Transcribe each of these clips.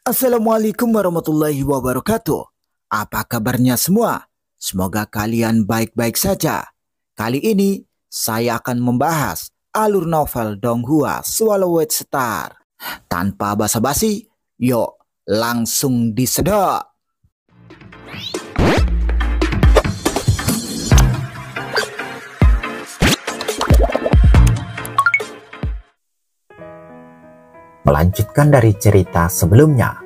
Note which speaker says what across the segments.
Speaker 1: Assalamualaikum warahmatullahi wabarakatuh. Apa kabarnya semua? Semoga kalian baik-baik saja. Kali ini saya akan membahas alur novel Donghua Swallowed Star. Tanpa basa-basi, yuk langsung disedot.
Speaker 2: Melanjutkan dari cerita sebelumnya.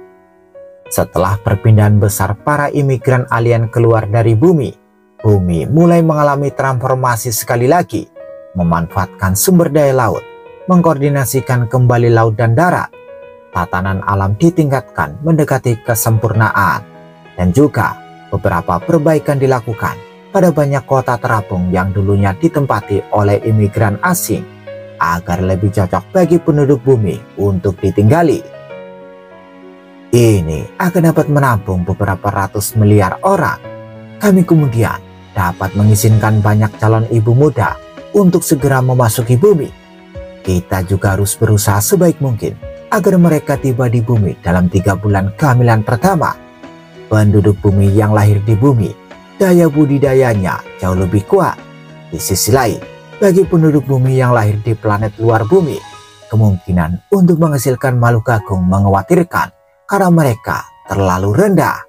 Speaker 2: Setelah perpindahan besar para imigran alien keluar dari bumi, bumi mulai mengalami transformasi sekali lagi, memanfaatkan sumber daya laut, mengkoordinasikan kembali laut dan darat. Tatanan alam ditingkatkan mendekati kesempurnaan, dan juga beberapa perbaikan dilakukan pada banyak kota terapung yang dulunya ditempati oleh imigran asing, agar lebih cocok bagi penduduk bumi untuk ditinggali. Ini akan dapat menampung beberapa ratus miliar orang. Kami kemudian dapat mengizinkan banyak calon ibu muda untuk segera memasuki bumi. Kita juga harus berusaha sebaik mungkin agar mereka tiba di bumi dalam 3 bulan kehamilan pertama. Penduduk bumi yang lahir di bumi, daya budidayanya jauh lebih kuat. Di sisi lain, bagi penduduk bumi yang lahir di planet luar bumi, kemungkinan untuk menghasilkan makhluk agung mengkhawatirkan karena mereka terlalu rendah.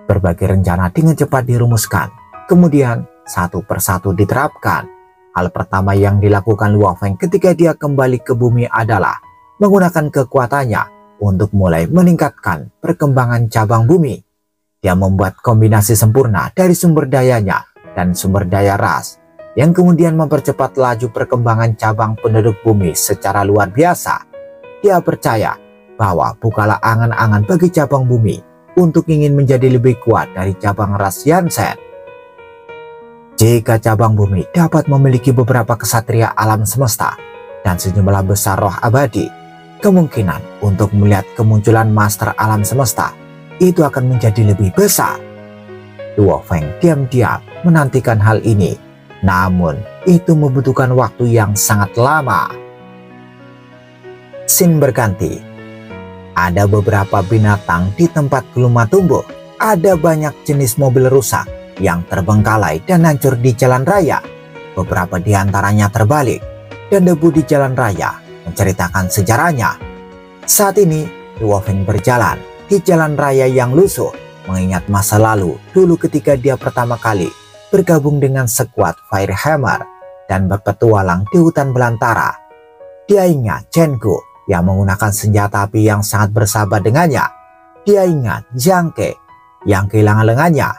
Speaker 2: Berbagai rencana dengan cepat dirumuskan, kemudian satu persatu diterapkan. Hal pertama yang dilakukan Luo Feng ketika dia kembali ke bumi adalah menggunakan kekuatannya untuk mulai meningkatkan perkembangan cabang bumi. Dia membuat kombinasi sempurna dari sumber dayanya dan sumber daya ras, yang kemudian mempercepat laju perkembangan cabang penduduk bumi secara luar biasa. Dia percaya bahwa bukalah angan-angan bagi cabang bumi untuk ingin menjadi lebih kuat dari cabang ras Yansen. Jika cabang bumi dapat memiliki beberapa kesatria alam semesta dan sejumlah besar roh abadi, kemungkinan untuk melihat kemunculan master alam semesta itu akan menjadi lebih besar. Luo Feng diam-diam menantikan hal ini, namun itu membutuhkan waktu yang sangat lama. Scene berganti. Ada beberapa binatang di tempat Geluma tumbuh. Ada banyak jenis mobil rusak yang terbengkalai dan hancur di jalan raya. Beberapa di antaranya terbalik, dan debu di jalan raya menceritakan sejarahnya. Saat ini, Luo Feng berjalan di jalan raya yang lusuh, mengingat masa lalu dulu ketika dia pertama kali bergabung dengan sekuat Firehammer dan berpetualang di hutan belantara. Dia ingat Chen Gu yang menggunakan senjata api yang sangat bersahabat dengannya. Dia ingat Jiang Ke yang kehilangan lengannya,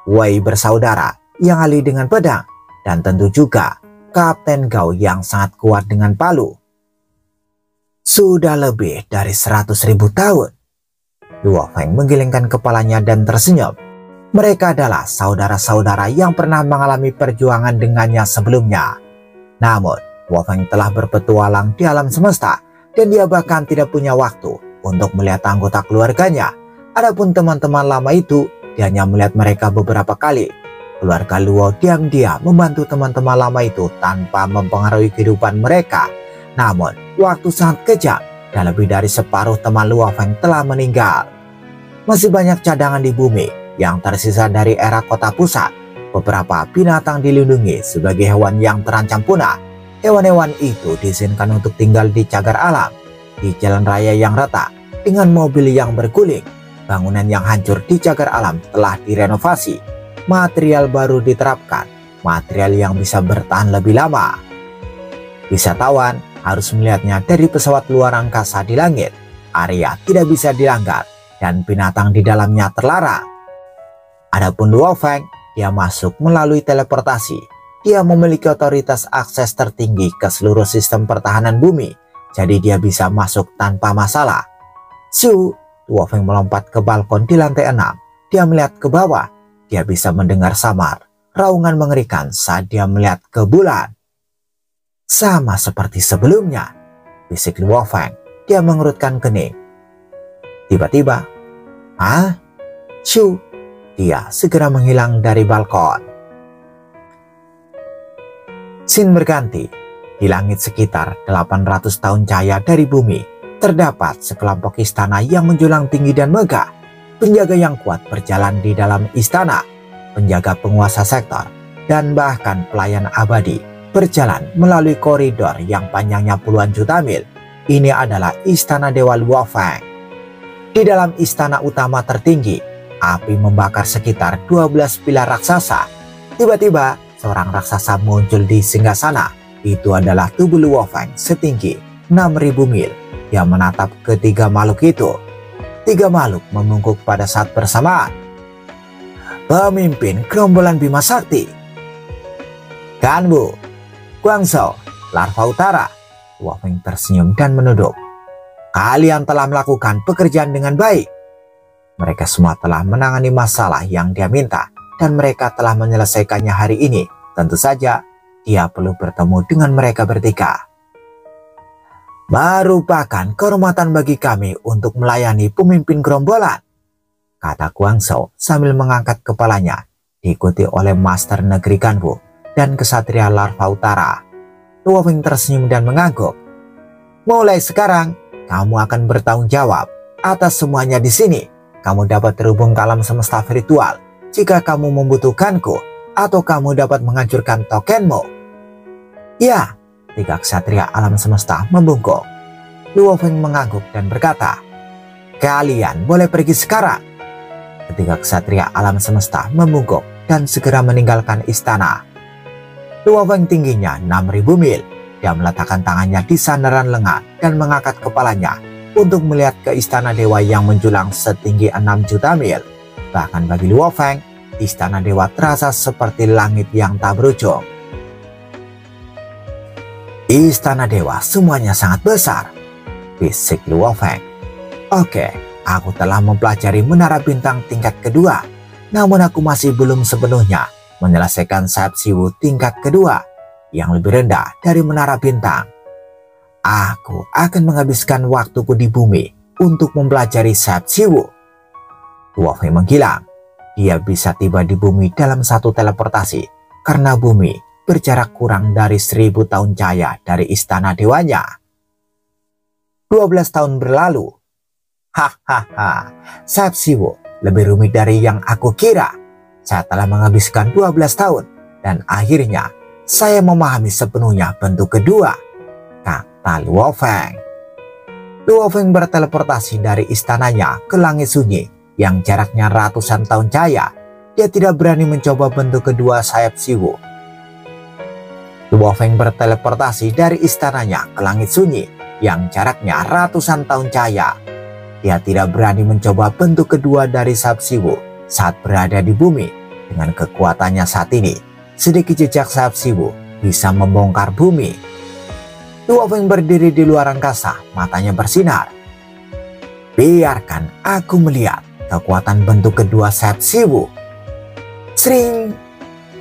Speaker 2: Wei bersaudara yang ahli dengan pedang, dan tentu juga Kapten Gao yang sangat kuat dengan palu. Sudah lebih dari 100.000 tahun. Luo Feng menggelengkan kepalanya dan tersenyum. Mereka adalah saudara-saudara yang pernah mengalami perjuangan dengannya sebelumnya. Namun, Luo Feng telah berpetualang di alam semesta, dan dia bahkan tidak punya waktu untuk melihat anggota keluarganya. Adapun teman-teman lama itu, dia hanya melihat mereka beberapa kali. Keluarga Luo diam-diam membantu teman-teman lama itu tanpa mempengaruhi kehidupan mereka. Namun, waktu sangat kejam, dan lebih dari separuh teman Luo Feng telah meninggal. Masih banyak cadangan di bumi yang tersisa dari era kota pusat. Beberapa binatang dilindungi sebagai hewan yang terancam punah. Hewan-hewan itu diizinkan untuk tinggal di cagar alam, di jalan raya yang retak, dengan mobil yang berguling. Bangunan yang hancur di cagar alam telah direnovasi. Material baru diterapkan, material yang bisa bertahan lebih lama. Wisatawan harus melihatnya dari pesawat luar angkasa di langit. Area tidak bisa dilanggar, dan binatang di dalamnya terlarang. Adapun Luo Feng, dia masuk melalui teleportasi. Dia memiliki otoritas akses tertinggi ke seluruh sistem pertahanan bumi, jadi dia bisa masuk tanpa masalah. Su, Luo Feng melompat ke balkon di lantai 6. Dia melihat ke bawah. Dia bisa mendengar samar raungan mengerikan saat dia melihat ke bulan. Sama seperti sebelumnya, bisik Luo Feng. Dia mengerutkan kening. Tiba-tiba, Su, dia segera menghilang dari balkon. Scene berganti. Di langit sekitar 800 tahun cahaya dari bumi, terdapat sekelompok istana yang menjulang tinggi dan megah. Penjaga yang kuat berjalan di dalam istana, penjaga penguasa sektor, dan bahkan pelayan abadi berjalan melalui koridor yang panjangnya puluhan juta mil. Ini adalah istana Dewa Luo Feng. Di dalam istana utama tertinggi, api membakar sekitar 12 pilar raksasa. Tiba-tiba seorang raksasa muncul di singgasana. Itu adalah tubuh Luo Feng setinggi 6.000 mil. Dia menatap ketiga makhluk itu. Tiga makhluk membungkuk pada saat bersamaan. Pemimpin gerombolan Bima Sakti. Kanbu, Guangzhou, Larva Utara. Luo Feng tersenyum dan menunduk. Kalian telah melakukan pekerjaan dengan baik. Mereka semua telah menangani masalah yang dia minta dan mereka telah menyelesaikannya hari ini. Tentu saja dia perlu bertemu dengan mereka bertiga. Merupakan kehormatan bagi kami untuk melayani pemimpin gerombolan, kata Guangzhou sambil mengangkat kepalanya, diikuti oleh Master Negeri Kanbu dan Kesatria Larva Utara. Luo Feng tersenyum dan mengangguk. Mulai sekarang, kamu akan bertanggung jawab atas semuanya di sini. Kamu dapat terhubung ke alam semesta virtual jika kamu membutuhkanku, atau kamu dapat menghancurkan tokenmu. Ya, tiga ksatria alam semesta membungkuk. Luo Feng mengangguk dan berkata, kalian boleh pergi sekarang. Ketiga ksatria alam semesta membungkuk dan segera meninggalkan istana. Luo Feng tingginya 6.000 mil. Dia meletakkan tangannya di sandaran lengan dan mengangkat kepalanya untuk melihat ke istana dewa yang menjulang setinggi 6 juta mil. Bahkan bagi Luo Feng, istana dewa terasa seperti langit yang tak berujung. Istana dewa semuanya sangat besar, bisik Luo Feng. Oke, aku telah mempelajari menara bintang tingkat kedua, namun aku masih belum sepenuhnya menyelesaikan sayap siwu tingkat kedua yang lebih rendah dari menara bintang. Aku akan menghabiskan waktuku di bumi untuk mempelajari sayap siwu. Luo Feng menghilang. Dia bisa tiba di bumi dalam satu teleportasi karena bumi berjarak kurang dari 1000 tahun cahaya dari istana dewanya. 12 tahun berlalu. Hahaha, sayap siwu lebih rumit dari yang aku kira. Saya telah menghabiskan 12 tahun dan akhirnya saya memahami sepenuhnya bentuk kedua, kata Luo Feng. Luo Feng berteleportasi dari istananya ke langit sunyi yang jaraknya ratusan tahun cahaya. Dia tidak berani mencoba bentuk kedua sayap siwu. Luo Feng berteleportasi dari istananya ke langit sunyi yang jaraknya ratusan tahun cahaya. Dia tidak berani mencoba bentuk kedua dari sayap siwu saat berada di bumi. Dengan kekuatannya saat ini, sedikit jejak sayap siwu bisa membongkar bumi. Luo Feng berdiri di luar angkasa, matanya bersinar. Biarkan aku melihat kekuatan bentuk kedua sayap siwu. Sring!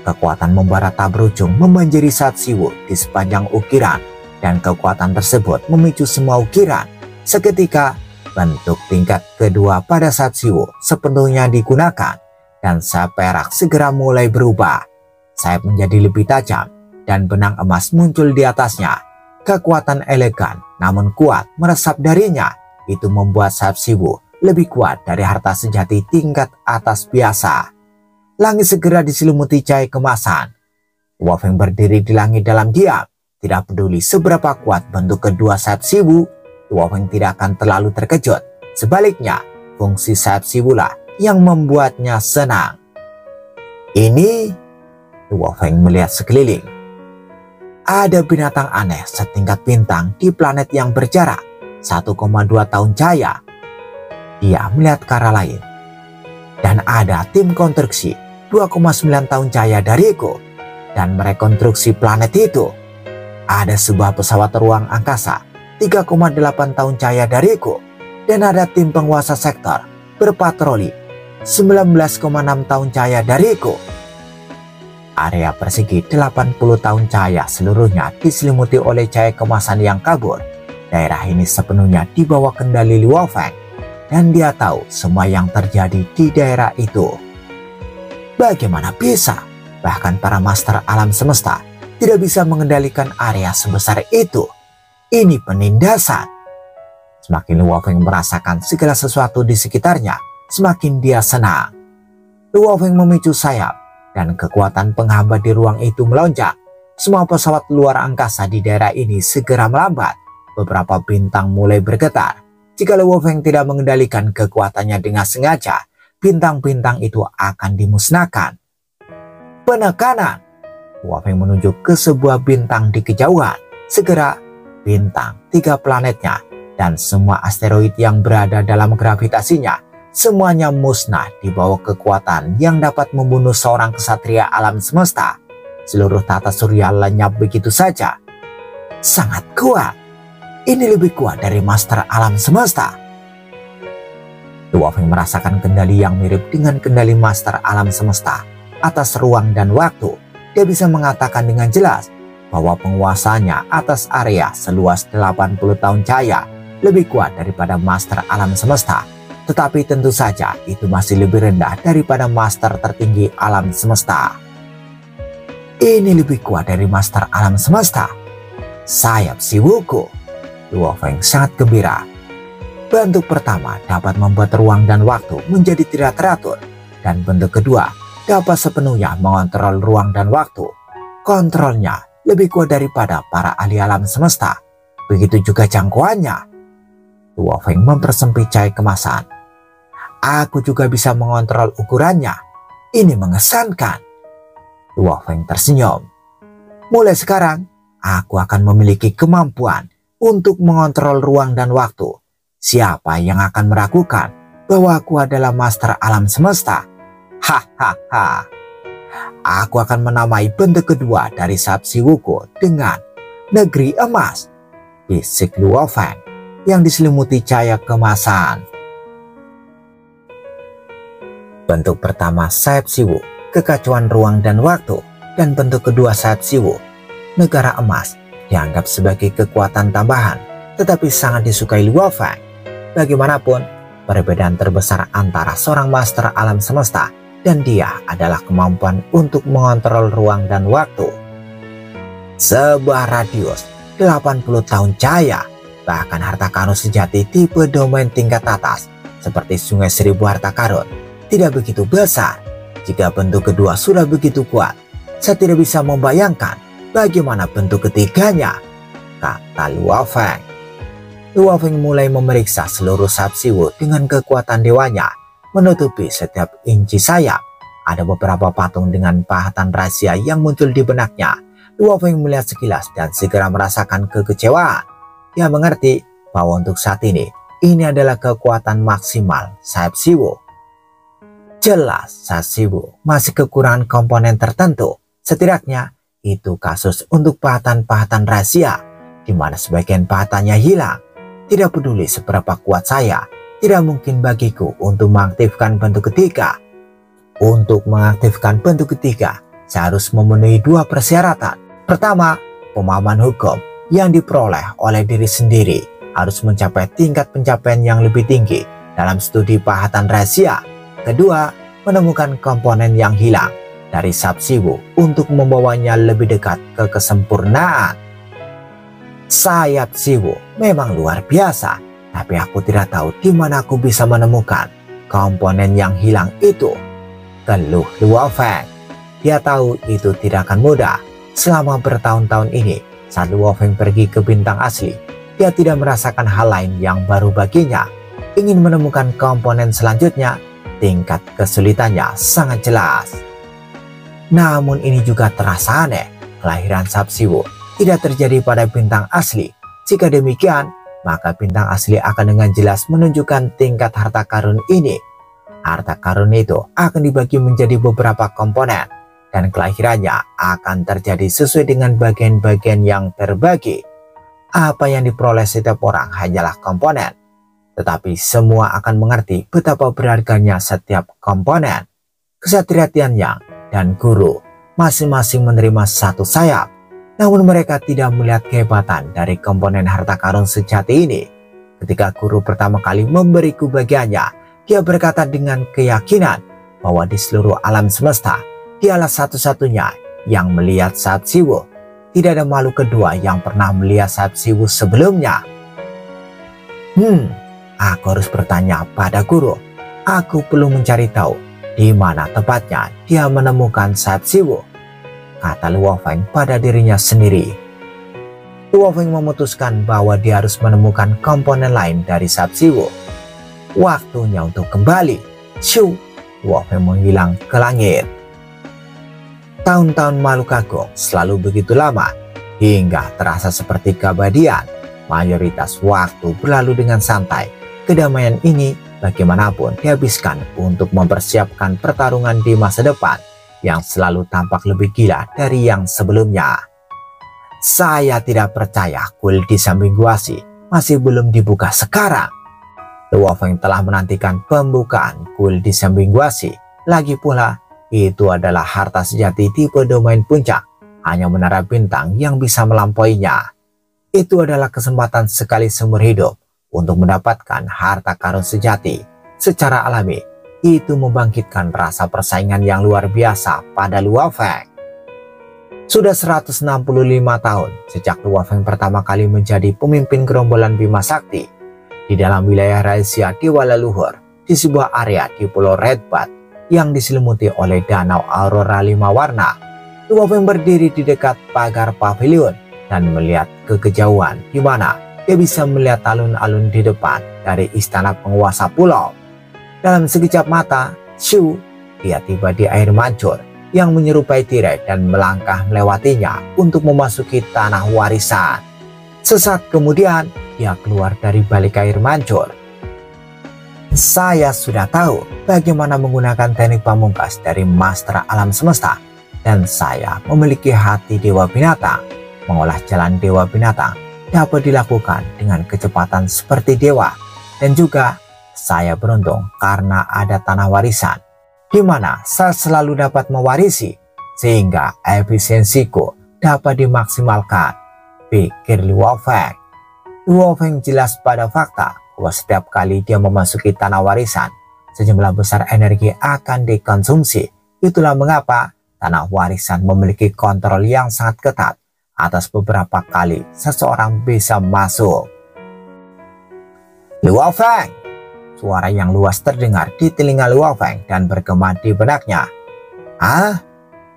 Speaker 2: Kekuatan membara tak berujung membanjiri sayap siwu di sepanjang ukiran, dan kekuatan tersebut memicu semua ukiran. Seketika, bentuk tingkat kedua pada sayap siwu sepenuhnya digunakan, dan sayap perak segera mulai berubah. Sayap menjadi lebih tajam, dan benang emas muncul di atasnya. Kekuatan elegan namun kuat meresap darinya. Itu membuat sayap siwu lebih kuat dari harta sejati tingkat atas biasa. Langit segera diselimuti cahaya kemasan. Luo Feng berdiri di langit dalam diam. Tidak peduli seberapa kuat bentuk kedua sayap siwu, Luo Feng tidak akan terlalu terkejut. Sebaliknya, fungsi sayap siwulah yang membuatnya senang. Ini, Luo Feng melihat sekeliling. Ada binatang aneh setingkat bintang di planet yang berjarak 1,2 tahun cahaya. Dia melihat ke arah lain. Dan ada tim konstruksi 2,9 tahun cahaya dariku. Dan merekonstruksi planet itu. Ada sebuah pesawat ruang angkasa 3,8 tahun cahaya dariku. Dan ada tim penguasa sektor berpatroli 19,6 tahun cahaya dariku. Area persegi 80 tahun cahaya seluruhnya diselimuti oleh cahaya kemasan yang kabur. Daerah ini sepenuhnya di bawah kendali Luo Feng. Dan dia tahu semua yang terjadi di daerah itu. Bagaimana bisa? Bahkan para master alam semesta tidak bisa mengendalikan area sebesar itu. Ini penindasan. Semakin Luo Feng merasakan segala sesuatu di sekitarnya, semakin dia senang. Luo Feng memicu sayap dan kekuatan penghambat di ruang itu melonjak. Semua pesawat luar angkasa di daerah ini segera melambat. Beberapa bintang mulai bergetar. Jika Luo Feng tidak mengendalikan kekuatannya dengan sengaja, bintang-bintang itu akan dimusnahkan. Penekanan. Luo Feng menunjuk ke sebuah bintang di kejauhan. Segera, bintang, 3 planetnya, dan semua asteroid yang berada dalam gravitasinya, semuanya musnah di bawah kekuatan yang dapat membunuh seorang kesatria alam semesta. Seluruh tata surya lenyap begitu saja. Sangat kuat. Ini lebih kuat dari master alam semesta. Luo Feng merasakan kendali yang mirip dengan kendali master alam semesta atas ruang dan waktu. Dia bisa mengatakan dengan jelas bahwa penguasanya atas area seluas 80 tahun cahaya lebih kuat daripada master alam semesta. Tetapi tentu saja itu masih lebih rendah daripada master tertinggi alam semesta. Ini lebih kuat dari master alam semesta. Sayap si Wuku. Luo Feng sangat gembira. Bentuk pertama dapat membuat ruang dan waktu menjadi tidak teratur. Dan bentuk kedua dapat sepenuhnya mengontrol ruang dan waktu. Kontrolnya lebih kuat daripada para ahli alam semesta. Begitu juga jangkauannya. Luo Feng mempersempit cahaya kemasan. Aku juga bisa mengontrol ukurannya. Ini mengesankan. Luo Feng tersenyum. Mulai sekarang, aku akan memiliki kemampuan untuk mengontrol ruang dan waktu. Siapa yang akan meragukan bahwa aku adalah master alam semesta? Hahaha. Aku akan menamai bentuk kedua dari sayap si Wuku dengan negeri emas. Bisik Luo Feng yang diselimuti cahaya kemasan. Bentuk pertama sayap si Wu, kekacauan ruang dan waktu, dan bentuk kedua sayap si Wu, negara emas, dianggap sebagai kekuatan tambahan, tetapi sangat disukai Luo Feng. Bagaimanapun, perbedaan terbesar antara seorang master alam semesta dan dia adalah kemampuan untuk mengontrol ruang dan waktu. Sebuah radius 80 tahun cahaya, bahkan harta karun sejati tipe domain tingkat atas seperti sungai 1000 harta karun tidak begitu besar. Jika bentuk kedua sudah begitu kuat, saya tidak bisa membayangkan bagaimana bentuk ketiganya, kata Luo Feng. Luo Feng mulai memeriksa seluruh sayap si Wu dengan kekuatan dewanya, menutupi setiap inci sayap. Ada beberapa patung dengan pahatan rahasia yang muncul di benaknya. Luo Feng melihat sekilas dan segera merasakan kekecewaan. Dia mengerti bahwa untuk saat ini adalah kekuatan maksimal sayap si Wu. Jelas sayap si Wu masih kekurangan komponen tertentu. Setidaknya itu kasus untuk pahatan-pahatan rahasia, di mana sebagian pahatannya hilang. Tidak peduli seberapa kuat saya, tidak mungkin bagiku untuk mengaktifkan bentuk ketiga. Untuk mengaktifkan bentuk ketiga, saya harus memenuhi 2 persyaratan. Pertama, pemahaman hukum yang diperoleh oleh diri sendiri harus mencapai tingkat pencapaian yang lebih tinggi dalam studi pahatan rahasia. Kedua, menemukan komponen yang hilang dari sayap si Wu untuk membawanya lebih dekat ke kesempurnaan. Sayap si Wu memang luar biasa, tapi aku tidak tahu di mana aku bisa menemukan komponen yang hilang itu, keluh Luo Feng. Dia tahu itu tidak akan mudah. Selama bertahun-tahun ini, saat Luo Feng pergi ke bintang asli, dia tidak merasakan hal lain yang baru baginya. Ingin menemukan komponen selanjutnya, tingkat kesulitannya sangat jelas. Namun ini juga terasa aneh. Kelahiran sayap si Wu tidak terjadi pada bintang asli. Jika demikian, maka bintang asli akan dengan jelas menunjukkan tingkat harta karun ini. Harta karun itu akan dibagi menjadi beberapa komponen, dan kelahirannya akan terjadi sesuai dengan bagian-bagian yang terbagi. Apa yang diperoleh setiap orang hanyalah komponen, tetapi semua akan mengerti betapa berharganya setiap komponen. Ksatria Tianyang dan guru masing-masing menerima satu sayap, namun mereka tidak melihat kehebatan dari komponen harta karun sejati ini. Ketika guru pertama kali memberiku bagiannya, dia berkata dengan keyakinan bahwa di seluruh alam semesta, dialah satu-satunya yang melihat sayap si Wu. Tidak ada makhluk kedua yang pernah melihat sayap si Wu sebelumnya. Aku harus bertanya pada guru. Aku perlu mencari tahu di mana tepatnya dia menemukan sayap Siwu, kata Luo Feng pada dirinya sendiri. Luo Feng memutuskan bahwa dia harus menemukan komponen lain dari sayap Siwu. Waktunya untuk kembali. Shoo, Luo Feng menghilang ke langit. Tahun-tahun makhluk agung selalu begitu lama, hingga terasa seperti keabadian. Mayoritas waktu berlalu dengan santai. Kedamaian ini bagaimanapun dihabiskan untuk mempersiapkan pertarungan di masa depan yang selalu tampak lebih gila dari yang sebelumnya. Saya tidak percaya kuil di samping Guasi masih belum dibuka sekarang. Luo Feng telah menantikan pembukaan kuil di samping Guasi. Lagi pula, itu adalah harta sejati tipe domain puncak. Hanya menara bintang yang bisa melampauinya. Itu adalah kesempatan sekali seumur hidup untuk mendapatkan harta karun sejati. Secara alami, itu membangkitkan rasa persaingan yang luar biasa pada Luo Feng. Sudah 165 tahun sejak Luo Feng pertama kali menjadi pemimpin gerombolan Bima Sakti di dalam wilayah rahasia Dewa Leluhur di sebuah area di Pulau Red Bat yang diselimuti oleh Danau Aurora 5 warna. Luo Feng berdiri di dekat pagar pavilion dan melihat ke kejauhan di mana dia bisa melihat alun-alun di depan dari istana penguasa pulau. Dalam sekejap mata, Shu, dia tiba di air mancur yang menyerupai tirai dan melangkah melewatinya untuk memasuki tanah warisan. Sesaat kemudian, dia keluar dari balik air mancur. Saya sudah tahu bagaimana menggunakan teknik pamungkas dari Master Alam Semesta, dan saya memiliki hati Dewa Binatang. Mengolah jalan Dewa Binatang dapat dilakukan dengan kecepatan seperti dewa, dan juga saya beruntung karena ada tanah warisan di mana saya selalu dapat mewarisi sehingga efisiensiku dapat dimaksimalkan, pikir Luo Feng. Luo Feng jelas pada fakta bahwa setiap kali dia memasuki tanah warisan, sejumlah besar energi akan dikonsumsi. Itulah mengapa tanah warisan memiliki kontrol yang sangat ketat atas beberapa kali seseorang bisa masuk. Luo Feng! Suara yang luas terdengar di telinga Luo Feng dan bergema di benaknya.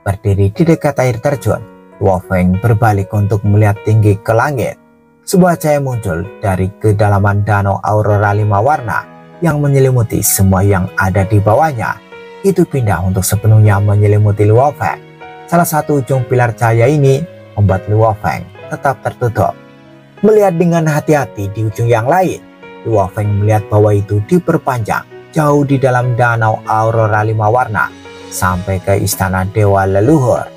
Speaker 2: Berdiri di dekat air terjun, Luo Feng berbalik untuk melihat tinggi ke langit. Sebuah cahaya muncul dari kedalaman Danau Aurora 5 warna yang menyelimuti semua yang ada di bawahnya. Itu pindah untuk sepenuhnya menyelimuti Luo Feng. Salah satu ujung pilar cahaya ini membuat Luo Feng tetap tertutup. Melihat dengan hati-hati di ujung yang lain, Luo Feng melihat bahwa itu diperpanjang jauh di dalam Danau Aurora 5 warna sampai ke Istana Dewa Leluhur.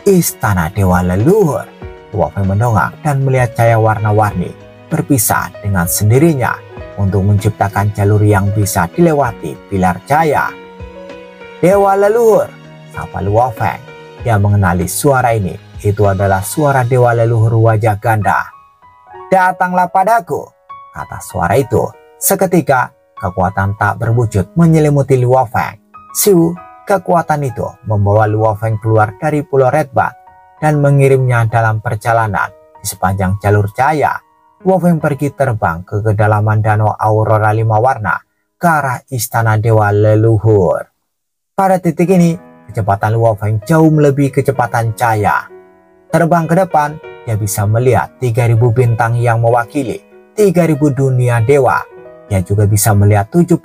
Speaker 2: Istana Dewa Leluhur. Luo Feng mendongak dan melihat cahaya warna-warni berpisah dengan sendirinya untuk menciptakan jalur yang bisa dilewati pilar cahaya. Dewa Leluhur, sapa Luo Feng. Dia mengenali suara ini. Itu adalah suara Dewa Leluhur wajah ganda. Datanglah padaku, kata suara itu. Seketika kekuatan tak berwujud menyelimuti Luo Feng. Siu, kekuatan itu membawa Luo Feng keluar dari Pulau Red Bat dan mengirimnya dalam perjalanan di sepanjang jalur cahaya. Luo Feng pergi terbang ke kedalaman Danau Aurora 5 warna ke arah Istana Dewa Leluhur. Pada titik ini, kecepatan Luo Feng jauh melebihi kecepatan cahaya. Terbang ke depan, dia bisa melihat 3000 bintang yang mewakili 3000 dunia dewa. Dia juga bisa melihat 72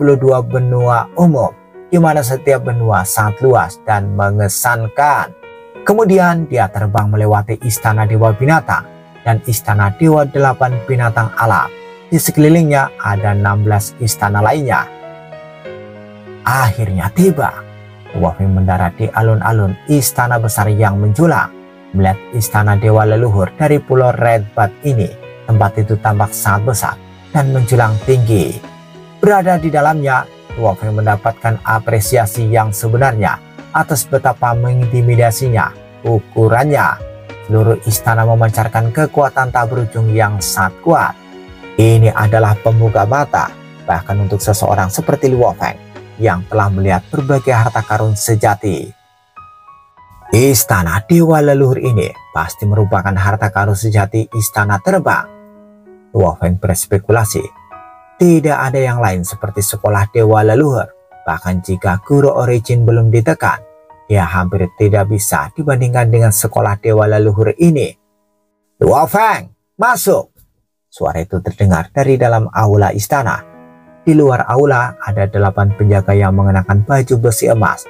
Speaker 2: benua umum, di mana setiap benua sangat luas dan mengesankan. Kemudian dia terbang melewati Istana Dewa Binatang dan Istana Dewa 8 Binatang Alam. Di sekelilingnya ada 16 istana lainnya. Akhirnya tiba. Luo Feng mendarat di alun-alun istana besar yang menjulang. Melihat Istana Dewa Leluhur dari Pulau Red Bat ini, tempat itu tampak sangat besar dan menjulang tinggi. Berada di dalamnya, Luo Feng mendapatkan apresiasi yang sebenarnya atas betapa mengintimidasinya ukurannya. Seluruh istana memancarkan kekuatan tak berujung yang sangat kuat. Ini adalah pembuka mata, bahkan untuk seseorang seperti Luo Feng yang telah melihat berbagai harta karun sejati. Istana Dewa Leluhur ini pasti merupakan harta karun sejati istana terbang. Luo Feng berspekulasi. Tidak ada yang lain seperti sekolah dewa leluhur. Bahkan jika guru origin belum ditekan, dia hampir tidak bisa dibandingkan dengan sekolah dewa leluhur ini. Luo Feng, masuk! Suara itu terdengar dari dalam aula istana. Di luar aula ada 8 penjaga yang mengenakan baju besi emas.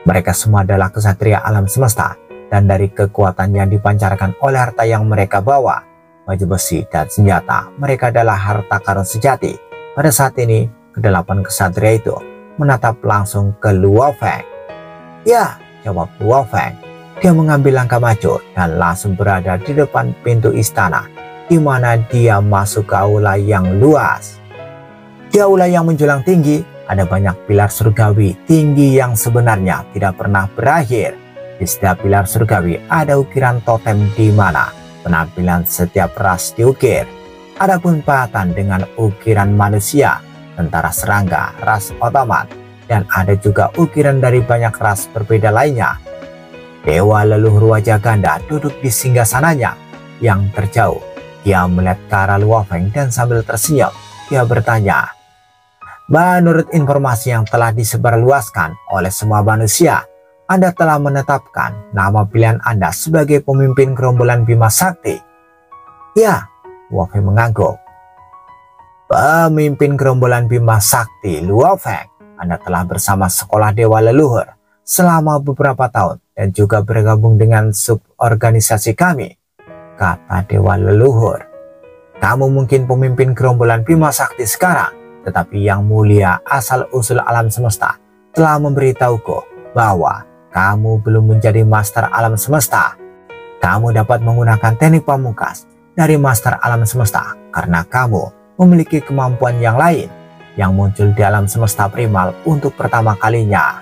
Speaker 2: Mereka semua adalah kesatria alam semesta, dan dari kekuatan yang dipancarkan oleh harta yang mereka bawa, baju besi dan senjata, mereka adalah harta karun sejati. Pada saat ini, ke-8 kesatria itu menatap langsung ke Luo Feng. Ya, jawab Luo Feng. Dia mengambil langkah maju dan langsung berada di depan pintu istana, di mana dia masuk ke aula yang luas. Di aula yang menjulang tinggi, ada banyak pilar surgawi tinggi yang sebenarnya tidak pernah berakhir. Di setiap pilar surgawi ada ukiran totem di mana penampilan setiap ras diukir. Adapun pahatan dengan ukiran manusia, tentara serangga, ras otoman, dan ada juga ukiran dari banyak ras berbeda lainnya. Dewa leluhur wajah ganda duduk di singgasananya yang terjauh. Dia melihat ke arah Luo Feng dan sambil tersenyum, dia bertanya, menurut informasi yang telah disebarluaskan oleh semua manusia, Anda telah menetapkan nama pilihan Anda sebagai pemimpin gerombolan Bima Sakti. Ya, Luo Feng mengangguk. Pemimpin gerombolan Bima Sakti, Luo Feng, Anda telah bersama sekolah dewa leluhur selama beberapa tahun dan juga bergabung dengan suborganisasi kami, kata dewa leluhur. Kamu mungkin pemimpin gerombolan Bima Sakti sekarang, tetapi yang mulia asal-usul alam semesta telah memberitahuku bahwa kamu belum menjadi master alam semesta. Kamu dapat menggunakan teknik pamungkas dari master alam semesta karena kamu memiliki kemampuan yang lain yang muncul di alam semesta primal untuk pertama kalinya.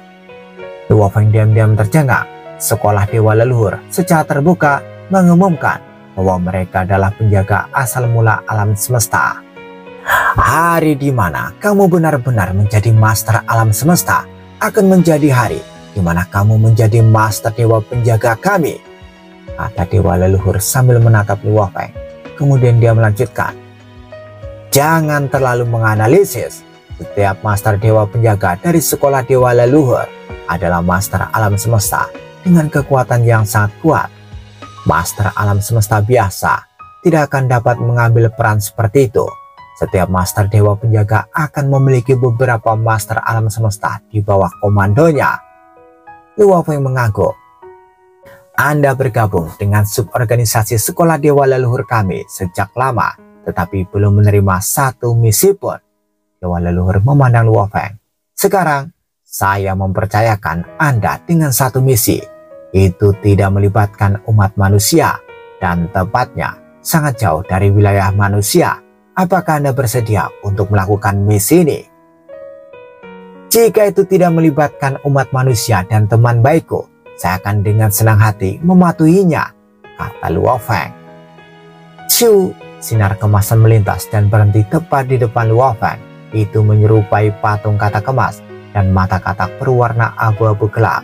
Speaker 2: Luo Feng diam-diam tercengang. Sekolah dewa leluhur secara terbuka mengumumkan bahwa mereka adalah penjaga asal mula alam semesta. Hari di mana kamu benar-benar menjadi master alam semesta akan menjadi hari di mana kamu menjadi master dewa penjaga kami, kata dewa leluhur sambil menatap Luo Feng. Kemudian dia melanjutkan, jangan terlalu menganalisis. Setiap master dewa penjaga dari sekolah dewa leluhur adalah master alam semesta dengan kekuatan yang sangat kuat. Master alam semesta biasa tidak akan dapat mengambil peran seperti itu. Setiap master dewa penjaga akan memiliki beberapa master alam semesta di bawah komandonya. Luo Feng mengangguk. Anda bergabung dengan suborganisasi sekolah dewa leluhur kami sejak lama, tetapi belum menerima satu misi pun. Dewa leluhur memandang Luo Feng. Sekarang, saya mempercayakan Anda dengan satu misi. Itu tidak melibatkan umat manusia, dan tepatnya sangat jauh dari wilayah manusia. Apakah Anda bersedia untuk melakukan misi ini? Jika itu tidak melibatkan umat manusia dan teman baikku, saya akan dengan senang hati mematuhinya, kata Luo Feng. Ciu, sinar kemasan melintas dan berhenti tepat di depan Luo Feng. Itu menyerupai patung katak emas dan mata katak berwarna abu-abu gelap.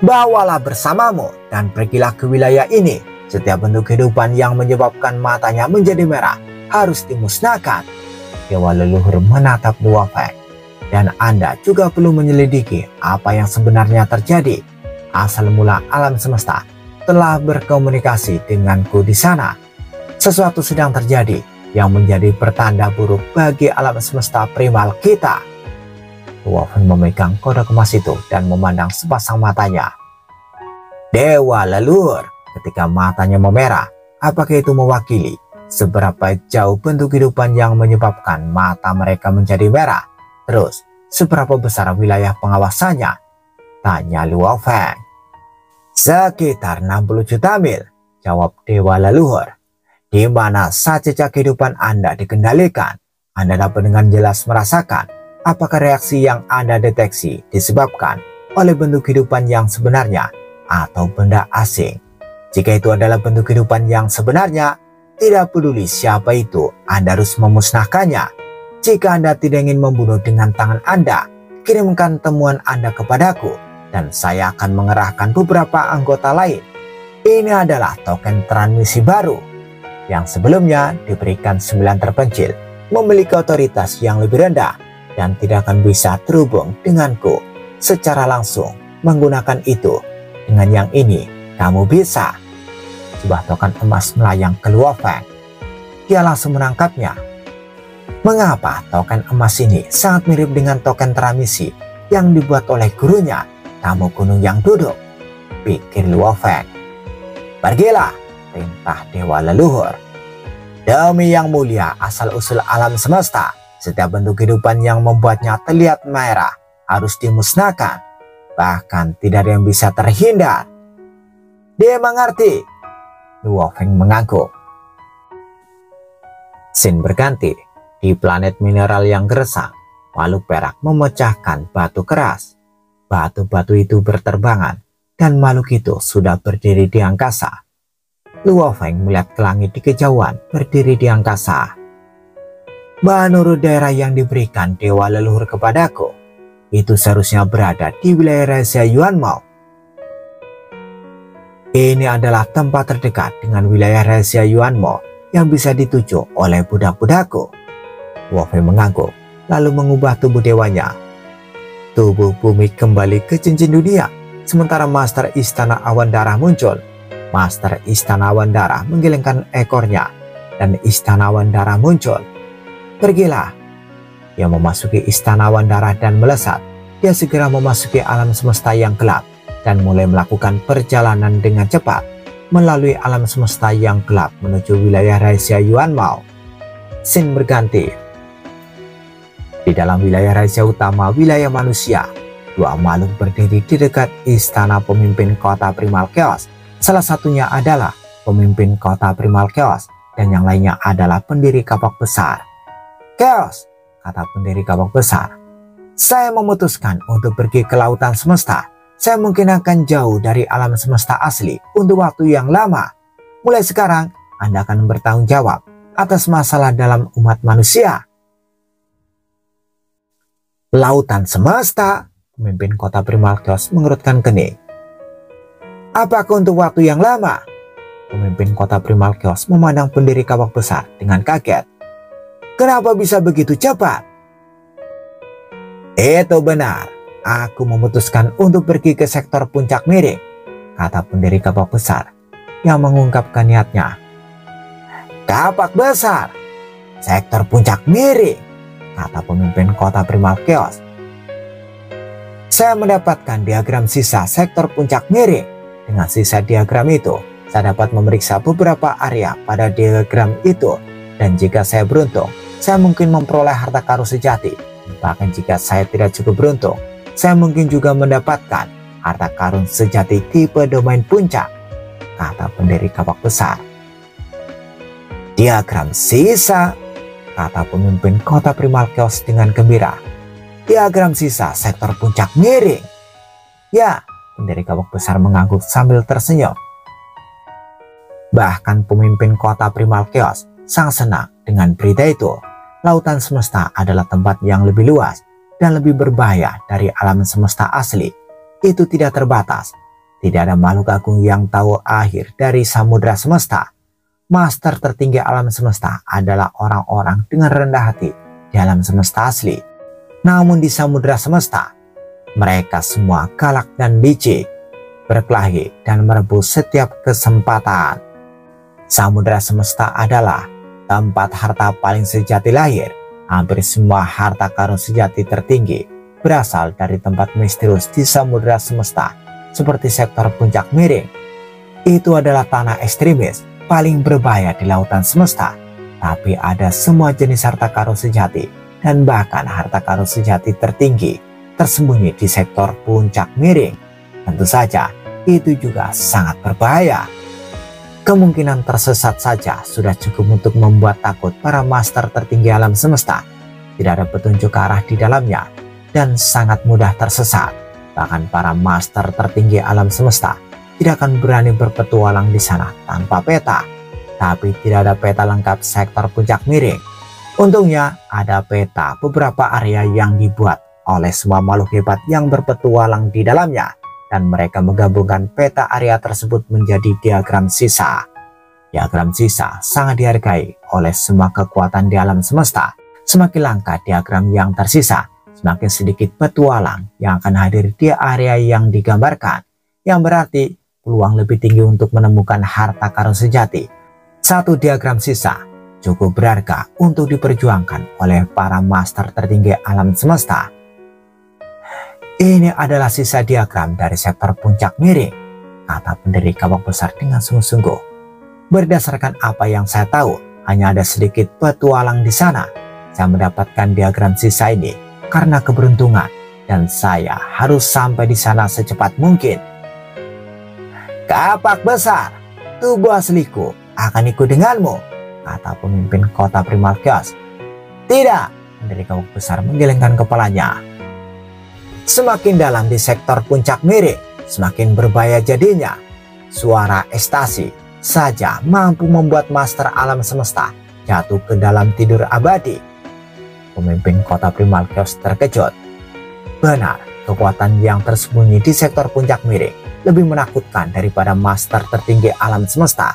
Speaker 2: Bawalah bersamamu dan pergilah ke wilayah ini. Setiap bentuk kehidupan yang menyebabkan matanya menjadi merah harus dimusnahkan. Dewa leluhur menatap Luo Feng. Dan Anda juga perlu menyelidiki apa yang sebenarnya terjadi. Asal mula alam semesta telah berkomunikasi denganku di sana. Sesuatu sedang terjadi yang menjadi pertanda buruk bagi alam semesta primal kita. Luo Feng memegang kode emas itu dan memandang sepasang matanya. Dewa leluhur, ketika matanya memerah, apakah itu mewakili seberapa jauh bentuk kehidupan yang menyebabkan mata mereka menjadi merah? Terus, seberapa besar wilayah pengawasannya? Tanya Luo Feng. Sekitar 60 juta mil, jawab dewa leluhur. Di mana saat jejak kehidupan Anda dikendalikan, Anda dapat dengan jelas merasakan apakah reaksi yang Anda deteksi disebabkan oleh bentuk kehidupan yang sebenarnya atau benda asing. Jika itu adalah bentuk kehidupan yang sebenarnya, tidak peduli siapa itu, Anda harus memusnahkannya. Jika Anda tidak ingin membunuh dengan tangan Anda, kirimkan temuan Anda kepadaku, dan saya akan mengerahkan beberapa anggota lain. Ini adalah token transmisi baru. yang sebelumnya diberikan 9 terpencil memiliki otoritas yang lebih rendah dan tidak akan bisa terhubung denganku secara langsung menggunakan itu. Dengan yang ini kamu bisa. Sebuah token emas melayang ke Luo Feng. Dia langsung menangkapnya. Mengapa token emas ini sangat mirip dengan token teramisi yang dibuat oleh gurunya, tamu gunung yang duduk? Pikir Luo Feng. Pergilah, perintah dewa leluhur. Demi yang mulia asal-usul alam semesta, setiap bentuk kehidupan yang membuatnya terlihat merah harus dimusnahkan. Bahkan tidak ada yang bisa terhindar. Dia mengerti. Luo Feng mengangguk. Scene berganti. Di planet mineral yang gersang, makhluk perak memecahkan batu keras. Batu-batu itu berterbangan dan makhluk itu sudah berdiri di angkasa. Luo Feng melihat ke langit di kejauhan berdiri di angkasa. Menurut daerah yang diberikan dewa leluhur kepadaku, itu seharusnya berada di wilayah rahasia Yuanmao. Ini adalah tempat terdekat dengan wilayah rahasia Yuanmao yang bisa dituju oleh budak-budakku. Luo Feng mengangguk, lalu mengubah tubuh dewanya. Tubuh bumi kembali ke cincin dunia, sementara Master Istana Awan Darah muncul. Master Istana Awan Darah menggelengkan ekornya, dan Istana Awan Darah muncul. Pergilah. Dia memasuki Istana Awan Darah dan melesat. Dia segera memasuki alam semesta yang gelap dan mulai melakukan perjalanan dengan cepat melalui alam semesta yang gelap menuju wilayah rahasia Yuanmao. Scene berganti. Di dalam wilayah rahasia utama wilayah manusia, dua makhluk berdiri di dekat istana pemimpin kota Primal Chaos. Salah satunya adalah pemimpin kota Primal Chaos dan yang lainnya adalah pendiri kapak besar. Chaos, kata pendiri kapak besar. Saya memutuskan untuk pergi ke lautan semesta. Saya mungkin akan jauh dari alam semesta asli untuk waktu yang lama. Mulai sekarang, Anda akan bertanggung jawab atas masalah dalam umat manusia. Lautan semesta, pemimpin kota Primal Chaos mengerutkan kening. Apakah untuk waktu yang lama? Pemimpin kota Primal Chaos memandang pendiri kapak besar dengan kaget. Kenapa bisa begitu cepat? Itu benar, aku memutuskan untuk pergi ke sektor puncak miring, kata pendiri kapak besar yang mengungkapkan niatnya. Kapak besar, sektor puncak miring, kata pemimpin kota Primal Chaos. Saya mendapatkan diagram sisa sektor puncak miring. Dengan sisa diagram itu, saya dapat memeriksa beberapa area pada diagram itu. Dan jika saya beruntung, saya mungkin memperoleh harta karun sejati. Bahkan jika saya tidak cukup beruntung, saya mungkin juga mendapatkan harta karun sejati tipe domain puncak, kata pendiri kapak besar. Diagram sisa, kata pemimpin kota Primal Chaos dengan gembira. Diagram sisa sektor puncak miring. Ya, pendiri kapak besar mengangguk sambil tersenyum. Bahkan pemimpin kota Primal Chaos sangat senang dengan berita itu. Lautan semesta adalah tempat yang lebih luas dan lebih berbahaya dari alam semesta asli. Itu tidak terbatas. Tidak ada makhluk agung yang tahu akhir dari samudra semesta. Master tertinggi alam semesta adalah orang-orang dengan rendah hati di alam semesta asli. Namun di samudra semesta, mereka semua galak dan licik, berkelahi dan merebut setiap kesempatan. Samudra semesta adalah tempat harta paling sejati lahir. Hampir semua harta karun sejati tertinggi berasal dari tempat misterius di samudra semesta, seperti sektor puncak miring. Itu adalah tanah ekstremis paling berbahaya di lautan semesta. Tapi ada semua jenis harta karun sejati dan bahkan harta karun sejati tertinggi tersembunyi di sektor puncak miring. Tentu saja itu juga sangat berbahaya. Kemungkinan tersesat saja sudah cukup untuk membuat takut para master tertinggi alam semesta. Tidak ada petunjuk arah di dalamnya dan sangat mudah tersesat. Bahkan para master tertinggi alam semesta tidak akan berani berpetualang di sana tanpa peta. Tapi tidak ada peta lengkap sektor puncak miring. Untungnya ada peta beberapa area yang dibuat oleh semua makhluk hebat yang berpetualang di dalamnya. Dan mereka menggabungkan peta area tersebut menjadi diagram sisa. Diagram sisa sangat dihargai oleh semua kekuatan di alam semesta. Semakin langka diagram yang tersisa, semakin sedikit petualang yang akan hadir di area yang digambarkan, yang berarti peluang lebih tinggi untuk menemukan harta karun sejati. Satu diagram sisa cukup berharga untuk diperjuangkan oleh para master tertinggi alam semesta. Ini adalah sisa diagram dari sektor puncak miring, kata pendiri Kabak Besar dengan sungguh-sungguh. Berdasarkan apa yang saya tahu, hanya ada sedikit petualang di sana. Saya mendapatkan diagram sisa ini karena keberuntungan, dan saya harus sampai di sana secepat mungkin. Kapak Besar, tubuh asliku akan ikut denganmu, kata pemimpin kota Primalkios. Tidak, pendiri Kabak Besar menggelengkan kepalanya. Semakin dalam di sektor puncak miring, semakin berbahaya jadinya. Suara ekstasi saja mampu membuat master alam semesta jatuh ke dalam tidur abadi. Pemimpin kota Primalkios terkejut. Benar, kekuatan yang tersembunyi di sektor puncak miring lebih menakutkan daripada master tertinggi alam semesta.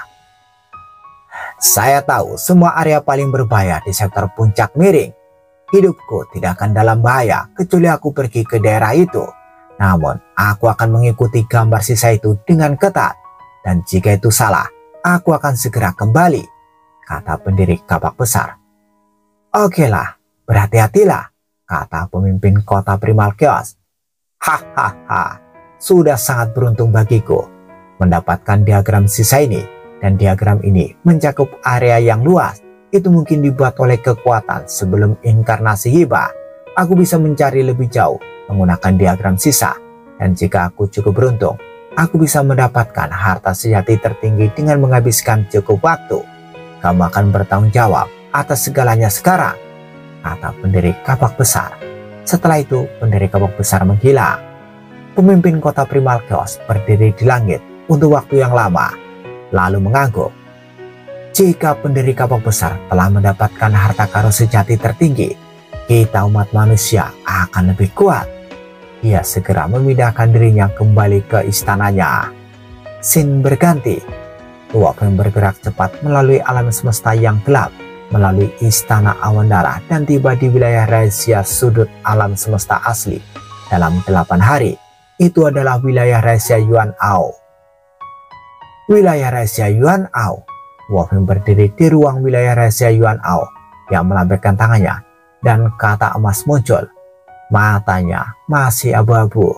Speaker 2: Saya tahu semua area paling berbahaya di sektor puncak miring. Hidupku tidak akan dalam bahaya kecuali aku pergi ke daerah itu. Namun, aku akan mengikuti gambar sisa itu dengan ketat. Dan jika itu salah, aku akan segera kembali, kata pendiri Kabak Besar. Okelah, berhati-hatilah, kata pemimpin kota Primalkios. Hahaha, sudah sangat beruntung bagiku mendapatkan diagram sisa ini, dan diagram ini mencakup area yang luas. Itu mungkin dibuat oleh kekuatan sebelum inkarnasi Hiba. Aku bisa mencari lebih jauh menggunakan diagram sisa, dan jika aku cukup beruntung, aku bisa mendapatkan harta sejati tertinggi dengan menghabiskan cukup waktu. Kamu akan bertanggung jawab atas segalanya sekarang, kata pendiri Kabak Besar. Setelah itu, pendiri Kabak Besar menghilang. Pemimpin kota Primalkios berdiri di langit untuk waktu yang lama, lalu mengangguk. Jika pendiri Kabak Besar telah mendapatkan harta karun sejati tertinggi, kita umat manusia akan lebih kuat. Dia segera memindahkan dirinya kembali ke istananya. Scene berganti. Luwak yang bergerak cepat melalui alam semesta yang gelap, melalui istana awan darah, dan tiba di wilayah rahasia sudut alam semesta asli. Dalam 8 hari, itu adalah wilayah rahasia Yuan Ao. Wilayah rahasia Yuan Ao. Luwak yang berdiri di ruang wilayah rahasia Yuan Ao, yang melambaikan tangannya, dan kata emas muncul. Matanya masih abu-abu.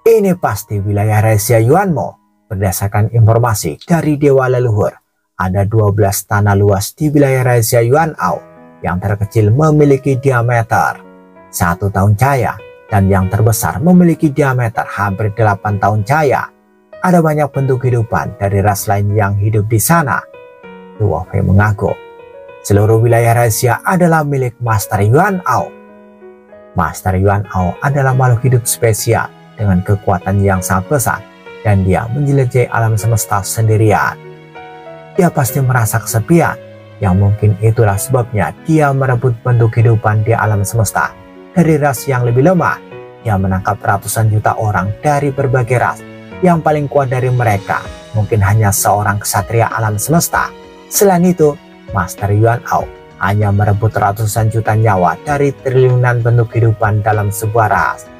Speaker 2: Ini pasti wilayah rahasia Yuanmo. Berdasarkan informasi dari Dewa Leluhur, ada 12 tanah luas di wilayah rahasia Yuan Ao. Yang terkecil memiliki diameter 1 tahun cahaya, dan yang terbesar memiliki diameter hampir 8 tahun cahaya. Ada banyak bentuk kehidupan dari ras lain yang hidup di sana. Luo Fei mengaku. Seluruh wilayah rahasia adalah milik Master Yuan Ao. Master Yuan Ao adalah makhluk hidup spesial dengan kekuatan yang sangat besar, dan dia menjelajahi alam semesta sendirian. Dia pasti merasa kesepian, yang mungkin itulah sebabnya dia merebut bentuk kehidupan di alam semesta dari ras yang lebih lemah. Dia menangkap ratusan juta orang dari berbagai ras. Yang paling kuat dari mereka mungkin hanya seorang ksatria alam semesta. Selain itu, Master Yuan Ao hanya merebut ratusan juta nyawa dari triliunan bentuk kehidupan dalam sebuah ras.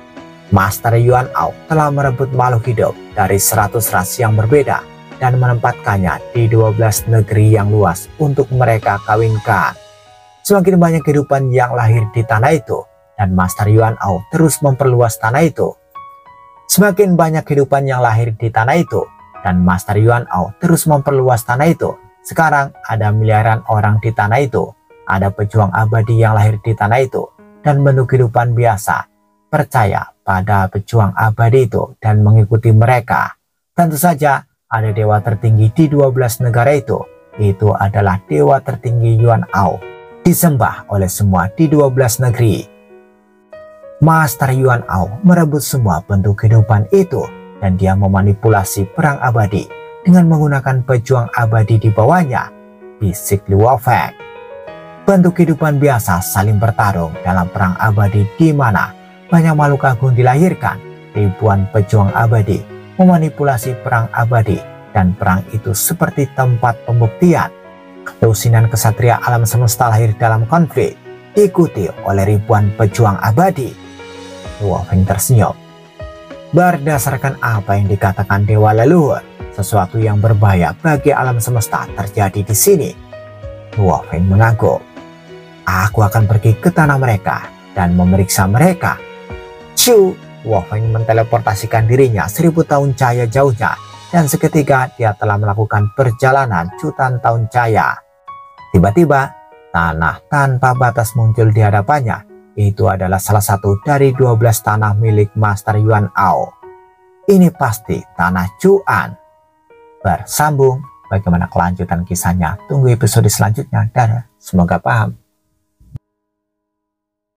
Speaker 2: Master Yuan Ao telah merebut makhluk hidup dari 100 ras yang berbeda dan menempatkannya di 12 negeri yang luas untuk mereka kawinkan. Semakin banyak kehidupan yang lahir di tanah itu, dan Master Yuan Ao terus memperluas tanah itu. Semakin banyak kehidupan yang lahir di tanah itu, dan Master Yuan Ao terus memperluas tanah itu. Sekarang ada miliaran orang di tanah itu. Ada pejuang abadi yang lahir di tanah itu, dan bentuk kehidupan biasa percaya pada pejuang abadi itu dan mengikuti mereka. Tentu saja ada dewa tertinggi di 12 negara itu. Itu adalah dewa tertinggi Yuan Ao, disembah oleh semua di 12 negeri. Master Yuan Ao merebut semua bentuk kehidupan itu, dan dia memanipulasi perang abadi dengan menggunakan pejuang abadi di bawahnya, Bisik Luo Feng. Bentuk kehidupan biasa saling bertarung dalam perang abadi di mana banyak makhluk agung dilahirkan. Ribuan pejuang abadi memanipulasi perang abadi dan perang itu seperti tempat pembuktian. Ketusinan kesatria alam semesta lahir dalam konflik, diikuti oleh ribuan pejuang abadi. Luo Feng tersenyum. Berdasarkan apa yang dikatakan dewa leluhur, sesuatu yang berbahaya bagi alam semesta terjadi di sini. Luo Feng mengangguk. Aku akan pergi ke tanah mereka dan memeriksa mereka. Ciu, Luo Feng menteleportasikan dirinya 1000 tahun cahaya jauhnya, dan seketika dia telah melakukan perjalanan jutaan tahun cahaya. Tiba-tiba, tanah tanpa batas muncul di hadapannya. Itu adalah salah satu dari 12 tanah milik Master Yuan Ao. Ini pasti tanah Chuan. Bersambung, bagaimana kelanjutan kisahnya? Tunggu episode selanjutnya. Dan semoga paham.